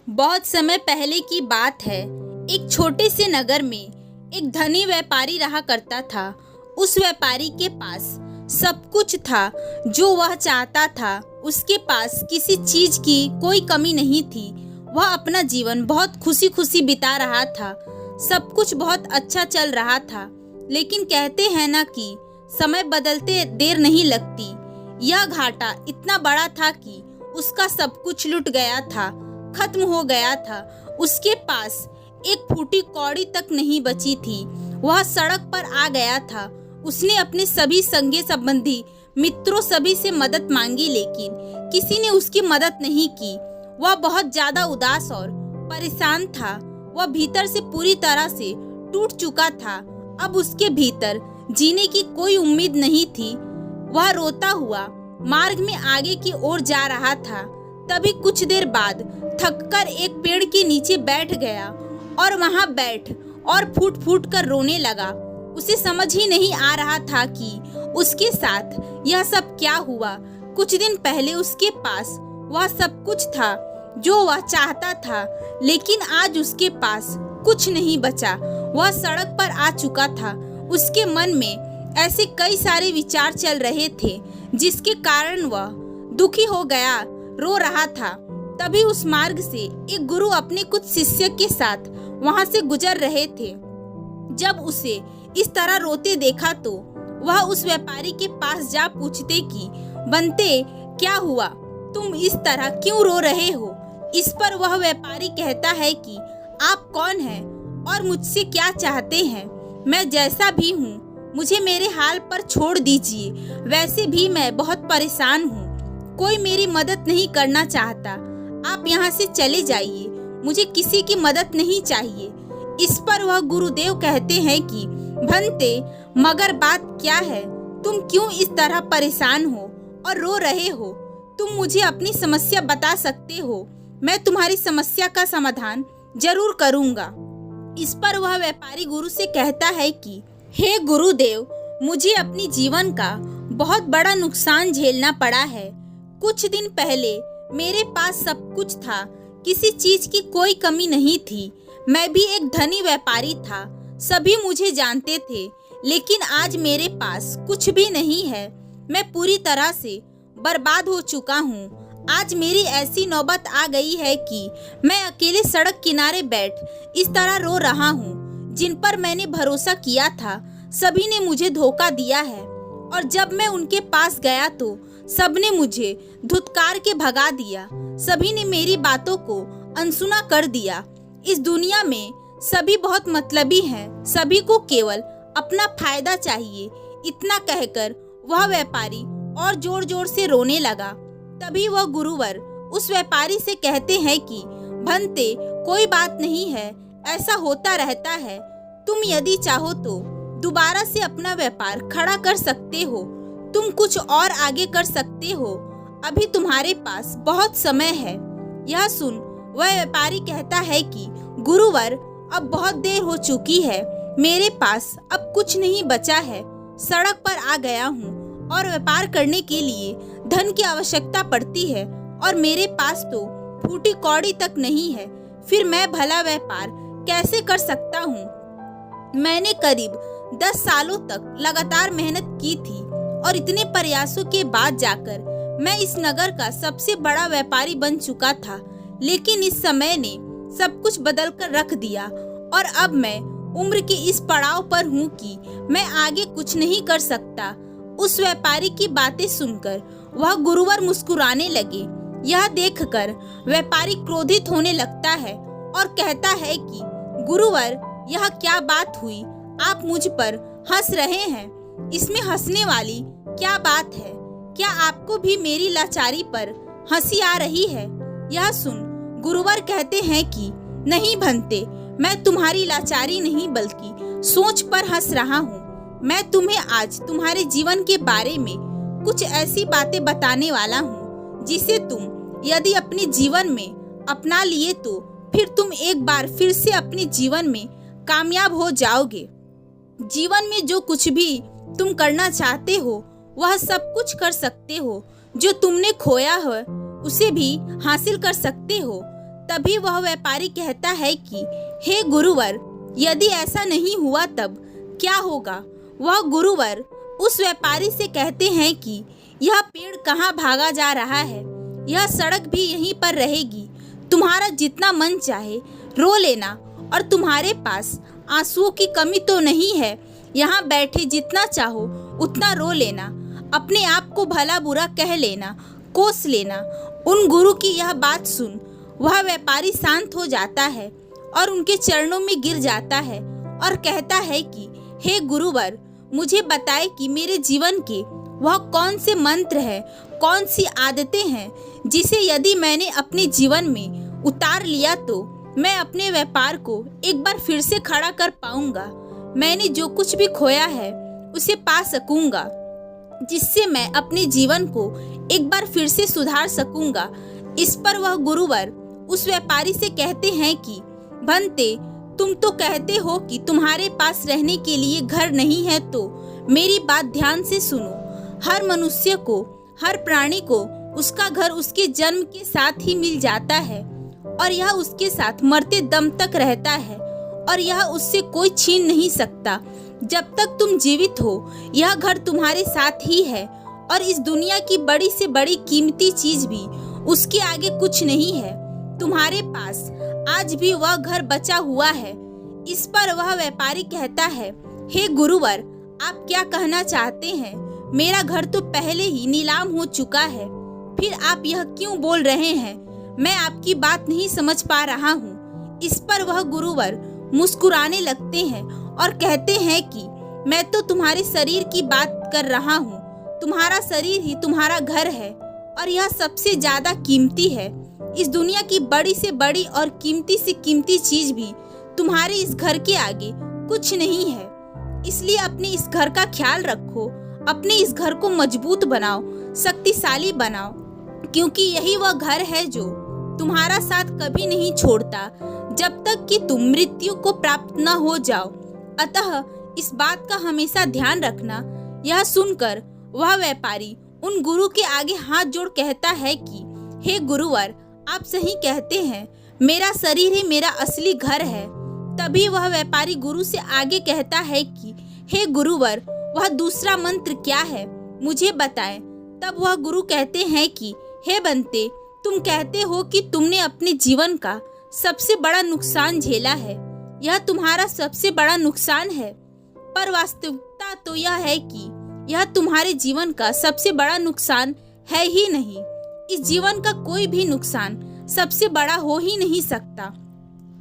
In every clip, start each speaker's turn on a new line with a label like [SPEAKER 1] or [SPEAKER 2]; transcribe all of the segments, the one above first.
[SPEAKER 1] बहुत समय पहले की बात है। एक छोटे से नगर में एक धनी व्यापारी रहा करता था। उस व्यापारी के पास सब कुछ था जो वह चाहता था। उसके पास किसी चीज की कोई कमी नहीं थी। वह अपना जीवन बहुत खुशी खुशी बिता रहा था। सब कुछ बहुत अच्छा चल रहा था। लेकिन कहते हैं ना कि समय बदलते देर नहीं लगती। यह घाटा इतना बड़ा था कि उसका सब कुछ लुट गया था, खत्म हो गया था। उसके पास एक फूटी कौड़ी तक नहीं बची थी। वह सड़क पर आ गया था। उसने अपने सभी संगी संबंधी मित्रों सभी से मदद मांगी, लेकिन किसी ने उसकी मदद नहीं की। वह बहुत ज्यादा उदास और परेशान था। वह भीतर से पूरी तरह से टूट चुका था। अब उसके भीतर जीने की कोई उम्मीद नहीं थी। वह रोता हुआ मार्ग में आगे की ओर जा रहा था। तभी कुछ देर बाद थककर एक पेड़ के नीचे बैठ गया और वहां बैठ और फूट फूट कर रोने लगा। उसे समझ ही नहीं आ रहा था कि उसके साथ यह सब क्या हुआ। कुछ दिन पहले उसके पास वह सब कुछ था जो वह चाहता था, लेकिन आज उसके पास कुछ नहीं बचा। वह सड़क पर आ चुका था। उसके मन में ऐसे कई सारे विचार चल रहे थे जिसके कारण वह दुखी हो गया, रो रहा था। तभी उस मार्ग से एक गुरु अपने कुछ शिष्य के साथ वहां से गुजर रहे थे। जब उसे इस तरह रोते देखा तो वह उस व्यापारी के पास जा पूछते कि बंते, क्या हुआ? तुम इस तरह क्यों रो रहे हो? इस पर वह व्यापारी कहता है कि आप कौन हैं और मुझसे क्या चाहते हैं? मैं जैसा भी हूँ, मुझे मेरे हाल पर छोड़ दीजिए। वैसे भी मैं बहुत परेशान हूँ। कोई मेरी मदद नहीं करना चाहता। आप यहाँ से चले जाइए। मुझे किसी की मदद नहीं चाहिए। इस पर वह गुरुदेव कहते हैं कि भंते, मगर बात क्या है? तुम क्यों इस तरह परेशान हो और रो रहे हो? तुम मुझे अपनी समस्या बता सकते हो। मैं तुम्हारी समस्या का समाधान जरूर करूँगा। इस पर वह व्यापारी गुरु से कहता है कि हे गुरुदेव, मुझे अपनी जीवन का बहुत बड़ा नुकसान झेलना पड़ा है। कुछ दिन पहले मेरे पास सब कुछ था, किसी चीज की कोई कमी नहीं थी। मैं भी एक धनी व्यापारी था, सभी मुझे जानते थे। लेकिन आज मेरे पास कुछ भी नहीं है। मैं पूरी तरह से बर्बाद हो चुका हूँ। आज मेरी ऐसी नौबत आ गई है कि मैं अकेले सड़क किनारे बैठ इस तरह रो रहा हूँ। जिन पर मैंने भरोसा किया था, सभी ने मुझे धोखा दिया है। और जब मैं उनके पास गया तो सबने मुझे धुतकार के भगा दिया। सभी ने मेरी बातों को अनसुना कर दिया। इस दुनिया में सभी बहुत मतलबी हैं। सभी को केवल अपना फायदा चाहिए। इतना कहकर वह व्यापारी और जोर जोर से रोने लगा। तभी वह गुरुवर उस व्यापारी से कहते हैं कि भंते, कोई बात नहीं है, ऐसा होता रहता है। तुम यदि चाहो तो दोबारा से अपना व्यापार खड़ा कर सकते हो। तुम कुछ और आगे कर सकते हो। अभी तुम्हारे पास बहुत समय है। यह सुन वह व्यापारी कहता है कि गुरुवर, अब बहुत देर हो चुकी है। मेरे पास अब कुछ नहीं बचा है। सड़क पर आ गया हूँ और व्यापार करने के लिए धन की आवश्यकता पड़ती है और मेरे पास तो फूटी कौड़ी तक नहीं है। फिर मैं भला व्यापार कैसे कर सकता हूँ? मैंने करीब 10 सालों तक लगातार मेहनत की थी और इतने प्रयासों के बाद जाकर मैं इस नगर का सबसे बड़ा व्यापारी बन चुका था। लेकिन इस समय ने सब कुछ बदल कर रख दिया और अब मैं उम्र के इस पड़ाव पर हूँ कि मैं आगे कुछ नहीं कर सकता। उस व्यापारी की बातें सुनकर वह गुरुवर मुस्कुराने लगे। यह देखकर व्यापारी क्रोधित होने लगता है और कहता है कि गुरुवर, यह क्या बात हुई? आप मुझ पर हंस रहे हैं। इसमें हंसने वाली क्या बात है? क्या आपको भी मेरी लाचारी पर हंसी आ रही है? यह सुन गुरुवर कहते हैं कि नहीं भंते, मैं तुम्हारी लाचारी नहीं बल्कि सोच पर हंस रहा हूँ। मैं तुम्हें आज तुम्हारे जीवन के बारे में कुछ ऐसी बातें बताने वाला हूँ जिसे तुम यदि अपने जीवन में अपना लिए तो फिर तुम एक बार फिर से अपने जीवन में कामयाब हो जाओगे। जीवन में जो कुछ भी तुम करना चाहते हो वह सब कुछ कर सकते हो। जो तुमने खोया है उसे भी हासिल कर सकते हो। तभी वह व्यापारी कहता है कि हे गुरुवर, यदि ऐसा नहीं हुआ तब क्या होगा। वह गुरुवर उस व्यापारी से कहते हैं कि यह पेड़ कहाँ भागा जा रहा है, यह सड़क भी यहीं पर रहेगी। तुम्हारा जितना मन चाहे रो लेना, और तुम्हारे पास आंसुओं की कमी तो नहीं है। यहाँ बैठे जितना चाहो उतना रो लेना, अपने आप को भला बुरा कह लेना, कोस लेना। उन गुरु की यह बात सुन वह व्यापारी शांत हो जाता है और उनके चरणों में गिर जाता है और कहता है कि हे गुरुवर, मुझे बताए कि मेरे जीवन के वह कौन से मंत्र हैं, कौन सी आदतें हैं जिसे यदि मैंने अपने जीवन में उतार लिया तो मैं अपने व्यापार को एक बार फिर से खड़ा कर पाऊंगा। मैंने जो कुछ भी खोया है उसे पा सकूंगा, जिससे मैं अपने जीवन को एक बार फिर से सुधार सकूंगा। इस पर वह गुरुवर उस व्यापारी से कहते हैं कि भंते, तुम तो कहते हो कि तुम्हारे पास रहने के लिए घर नहीं है, तो मेरी बात ध्यान से सुनो। हर मनुष्य को, हर प्राणी को उसका घर उसके जन्म के साथ ही मिल जाता है और यह उसके साथ मरते दम तक रहता है और यह उससे कोई छीन नहीं सकता। जब तक तुम जीवित हो यह घर तुम्हारे साथ ही है और इस दुनिया की बड़ी से बड़ी कीमती चीज भी उसके आगे कुछ नहीं है। तुम्हारे पास आज भी वह घर बचा हुआ है। इस पर वह व्यापारी कहता है, हे गुरुवर, आप क्या कहना चाहते हैं? मेरा घर तो पहले ही नीलाम हो चुका है, फिर आप यह क्यों बोल रहे हैं? मैं आपकी बात नहीं समझ पा रहा हूँ। इस पर वह गुरुवर मुस्कुराने लगते हैं और कहते हैं कि मैं तो तुम्हारे शरीर की बात कर रहा हूँ। तुम्हारा शरीर ही तुम्हारा घर है और यह सबसे ज्यादा कीमती है। इस दुनिया की बड़ी से बड़ी और कीमती से कीमती चीज भी तुम्हारे इस घर के आगे कुछ नहीं है। इसलिए अपने इस घर का ख्याल रखो, अपने इस घर को मजबूत बनाओ, शक्तिशाली बनाओ, क्योंकि यही वह घर है जो तुम्हारा साथ कभी नहीं छोड़ता जब तक कि तुम मृत्यु को प्राप्त न हो जाओ। अतः इस बात का हमेशा ध्यान रखना। यह सुनकर वह व्यापारी उन गुरु के आगे हाथ जोड़ कहता है कि हे गुरुवर, आप सही कहते हैं, मेरा शरीर ही मेरा असली घर है। तभी वह व्यापारी गुरु से आगे कहता है कि हे गुरुवर, वह दूसरा मंत्र क्या है, मुझे बताएं। तब वह गुरु कहते हैं कि हे बंते, तुम कहते हो कि तुमने अपने जीवन का सबसे बड़ा नुकसान झेला है, यह तुम्हारा सबसे बड़ा नुकसान है, पर वास्तविकता तो यह है कि यह तुम्हारे जीवन का सबसे बड़ा नुकसान है ही नहीं। इस जीवन का कोई भी नुकसान सबसे बड़ा हो ही नहीं सकता।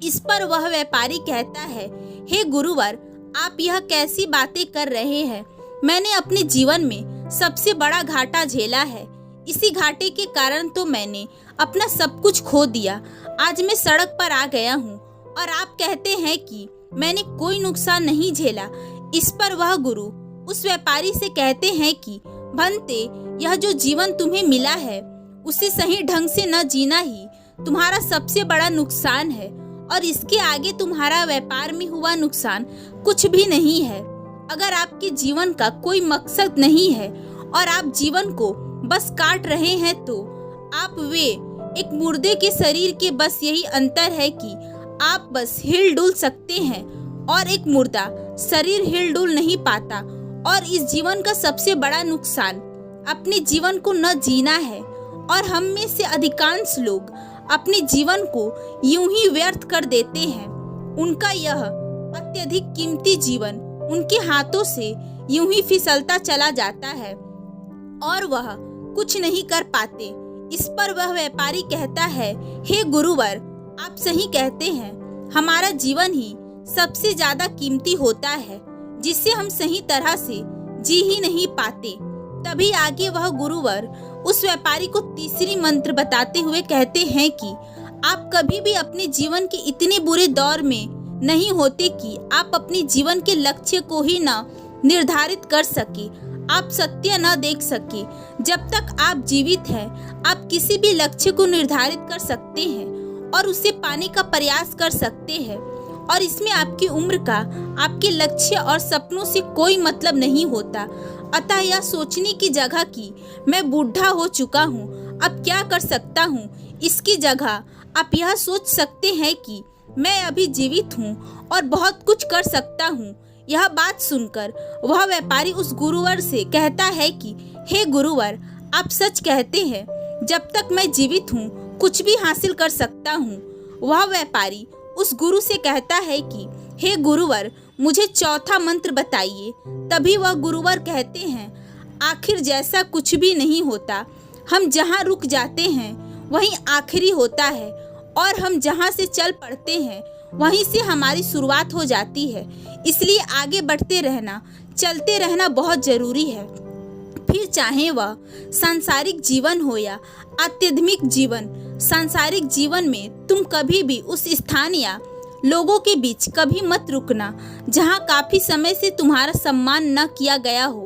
[SPEAKER 1] इस पर वह व्यापारी कहता है, हे गुरुवर, आप यह कैसी बातें कर रहे हैं? मैंने अपने जीवन में सबसे बड़ा घाटा झेला है। इसी घाटे के कारण तो मैंने अपना सब कुछ खो दिया। आज मैं सड़क पर आ गया हूँ और आप कहते हैं कि मैंने कोई नुकसान नहीं झेला। इस पर वह गुरु उस व्यापारी से कहते हैं कि भंते, यह जो जीवन तुम्हें मिला है उसे सही ढंग से न जीना ही तुम्हारा सबसे बड़ा नुकसान है और इसके आगे तुम्हारा व्यापार में हुआ नुकसान कुछ भी नहीं है। अगर आपके जीवन का कोई मकसद नहीं है और आप जीवन को बस काट रहे हैं तो आप वे एक मुर्दे के शरीर के बस यही अंतर है कि आप बस हिल डुल सकते हैं और एक मुर्दा शरीर हिल डुल नहीं पाता। और इस जीवन का सबसे बड़ा नुकसान अपने जीवन को न जीना है और हम में से अधिकांश लोग अपने जीवन को यूं ही व्यर्थ कर देते हैं। उनका यह अत्यधिक कीमती जीवन उनके हाथों से यूं ही फिसलता चला जाता है और वह कुछ नहीं कर पाते। इस पर वह व्यापारी कहता है, हे गुरुवर, आप सही कहते हैं, हमारा जीवन ही सबसे ज्यादा कीमती होता है जिससे हम सही तरह से जी ही नहीं पाते। तभी आगे वह गुरुवर उस व्यापारी को तीसरी मंत्र बताते हुए कहते हैं कि आप कभी भी अपने जीवन के इतने बुरे दौर में नहीं होते कि आप अपने जीवन के लक्ष्य को ही न निर्धारित कर सके, आप सत्य न देख सके। जब तक आप जीवित हैं, आप किसी भी लक्ष्य को निर्धारित कर सकते हैं और उसे पाने का प्रयास कर सकते हैं और इसमें आपकी उम्र का आपके लक्ष्य और सपनों से कोई मतलब नहीं होता। अतः यह सोचने की जगह कि मैं बूढ़ा हो चुका हूँ, अब क्या कर सकता हूँ, इसकी जगह आप यह सोच सकते हैं कि मैं अभी जीवित हूँ और बहुत कुछ कर सकता हूँ। यह बात सुनकर वह व्यापारी उस गुरुवर से कहता है कि हे गुरुवर, आप सच कहते हैं, जब तक मैं जीवित हूँ कुछ भी हासिल कर सकता हूँ। वह व्यापारी उस गुरु से कहता है कि हे गुरुवर, मुझे चौथा मंत्र बताइए। तभी वह गुरुवर कहते हैं, आखिर जैसा कुछ भी नहीं होता। हम जहाँ रुक जाते हैं वहीं आखिरी होता है, और हम जहाँ से चल पड़ते हैं वहीं से हमारी शुरुआत हो जाती है। इसलिए आगे बढ़ते रहना, चलते रहना बहुत ज़रूरी है। फिर चाहे वह सांसारिक जीवन हो या आध्यात्मिक जीवन। सांसारिक जीवन में तुम कभी भी उस स्थान या लोगों के बीच कभी मत रुकना जहाँ काफ़ी समय से तुम्हारा सम्मान न किया गया हो।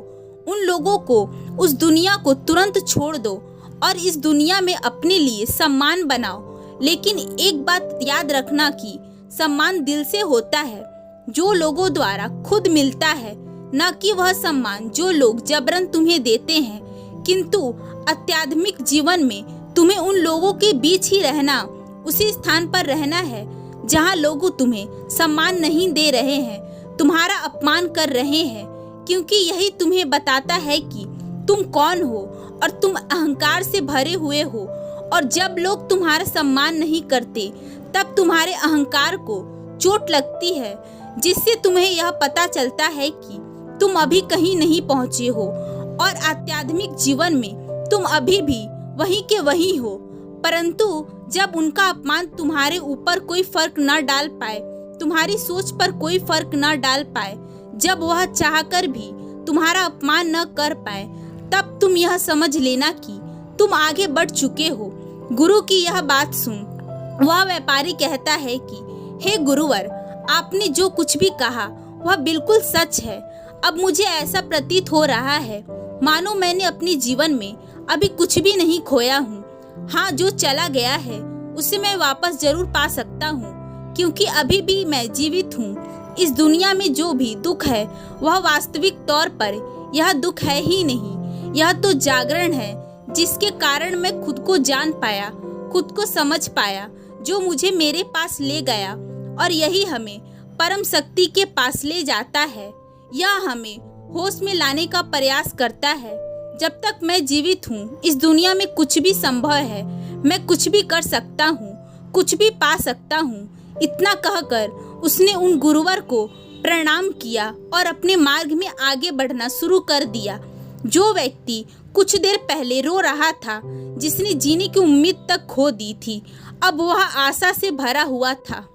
[SPEAKER 1] उन लोगों को, उस दुनिया को तुरंत छोड़ दो और इस दुनिया में अपने लिए सम्मान बनाओ। लेकिन एक बात याद रखना कि सम्मान दिल से होता है, जो लोगों द्वारा खुद मिलता है, न कि वह सम्मान जो लोग जबरन तुम्हें देते हैं। किंतु आध्यात्मिक जीवन में तुम्हें उन लोगों के बीच ही रहना, उसी स्थान पर रहना है जहाँ लोग तुम्हें सम्मान नहीं दे रहे हैं, तुम्हारा अपमान कर रहे हैं, क्योंकि यही तुम्हें बताता है कि तुम कौन हो और तुम अहंकार से भरे हुए हो। और जब लोग तुम्हारा सम्मान नहीं करते तब तुम्हारे अहंकार को चोट लगती है, जिससे तुम्हें यह पता चलता है कि तुम अभी कहीं नहीं पहुँचे हो और आध्यात्मिक जीवन में तुम अभी भी वहीं के वहीं हो। परंतु जब उनका अपमान तुम्हारे ऊपर कोई फर्क न डाल पाए, तुम्हारी सोच पर कोई फर्क न डाल पाए, जब वह चाहकर भी तुम्हारा अपमान न कर पाए, तब तुम यह समझ लेना कि तुम आगे बढ़ चुके हो। गुरु की यह बात सुन वह व्यापारी कहता है कि हे गुरुवर, आपने जो कुछ भी कहा वह बिल्कुल सच है। अब मुझे ऐसा प्रतीत हो रहा है मानो मैंने अपने जीवन में अभी कुछ भी नहीं खोया हूँ। हाँ, जो चला गया है उसे मैं वापस जरूर पा सकता हूँ, क्योंकि अभी भी मैं जीवित हूँ। इस दुनिया में जो भी दुख है वह वास्तविक तौर पर यह दुख है ही नहीं, यह तो जागरण है, जिसके कारण मैं खुद को जान पाया, खुद को समझ पाया, जो मुझे मेरे पास ले गया। और यही हमें परम शक्ति के पास ले जाता है। यह हमें होश में लाने का प्रयास करता है। जब तक मैं जीवित हूँ इस दुनिया में कुछ भी संभव है, मैं कुछ भी कर सकता हूँ, कुछ भी पा सकता हूँ। इतना कहकर उसने उन गुरुवर को प्रणाम किया और अपने मार्ग में आगे बढ़ना शुरू कर दिया। जो व्यक्ति कुछ देर पहले रो रहा था, जिसने जीने की उम्मीद तक खो दी थी, अब वह आशा से भरा हुआ था।